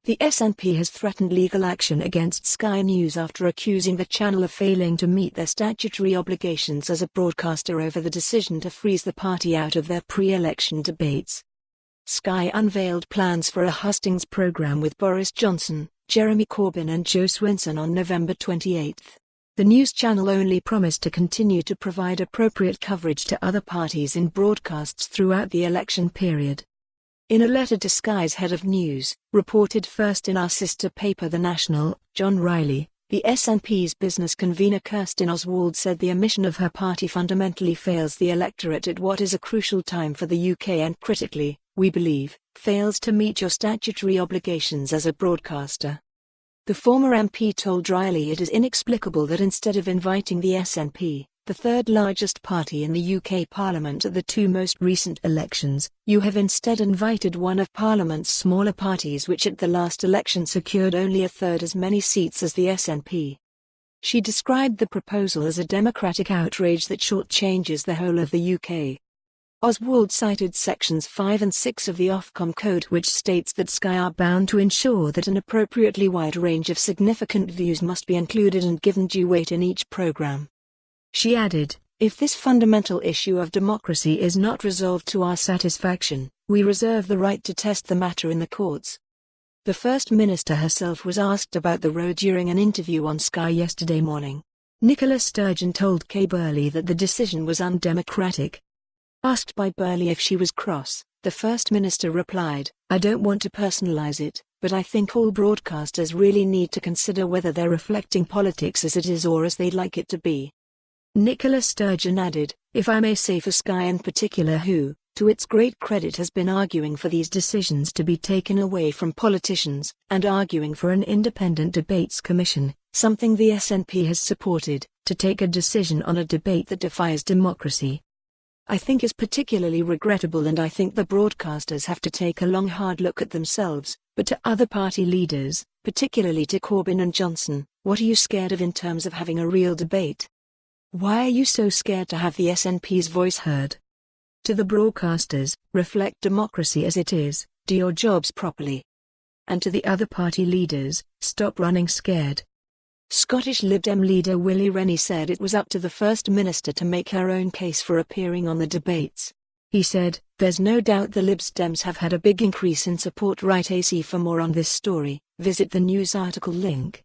The SNP has threatened legal action against Sky News after accusing the channel of failing to meet their statutory obligations as a broadcaster over the decision to freeze the party out of their pre-election debates. Sky unveiled plans for a hustings program with Boris Johnson, Jeremy Corbyn and Jo Swinson on November 28. The news channel only promised to continue to provide appropriate coverage to other parties in broadcasts throughout the election period. In a letter to Sky's head of news, reported first in our sister paper The National, John Ryley, the SNP's business convener Kirsten Oswald said the omission of her party fundamentally fails the electorate at what is a crucial time for the UK and critically, we believe, fails to meet your statutory obligations as a broadcaster. The former MP told Ryley it is inexplicable that instead of inviting the SNP, the third largest party in the UK Parliament at the two most recent elections, you have instead invited one of Parliament's smaller parties which at the last election secured only a third as many seats as the SNP. She described the proposal as a democratic outrage that shortchanges the whole of the UK. Oswald cited sections 5 and 6 of the Ofcom Code which states that Sky are bound to ensure that an appropriately wide range of significant views must be included and given due weight in each programme. She added, if this fundamental issue of democracy is not resolved to our satisfaction, we reserve the right to test the matter in the courts. The First Minister herself was asked about the row during an interview on Sky yesterday morning. Nicola Sturgeon told Kay Burley that the decision was undemocratic. Asked by Burley if she was cross, the First Minister replied, I don't want to personalise it, but I think all broadcasters really need to consider whether they're reflecting politics as it is or as they'd like it to be. Nicola Sturgeon added, if I may say for Sky in particular who, to its great credit has been arguing for these decisions to be taken away from politicians, and arguing for an independent debates commission, something the SNP has supported, to take a decision on a debate that defies democracy. I think is particularly regrettable and I think the broadcasters have to take a long hard look at themselves, but to other party leaders, particularly to Corbyn and Johnson, what are you scared of in terms of having a real debate? Why are you so scared to have the SNP's voice heard? To the broadcasters, reflect democracy as it is, do your jobs properly. And to the other party leaders, stop running scared. Scottish Lib Dem leader Willie Rennie said it was up to the First Minister to make her own case for appearing on the debates. He said, there's no doubt the Lib Dems have had a big increase in support. Right AC for more on this story, visit the news article link.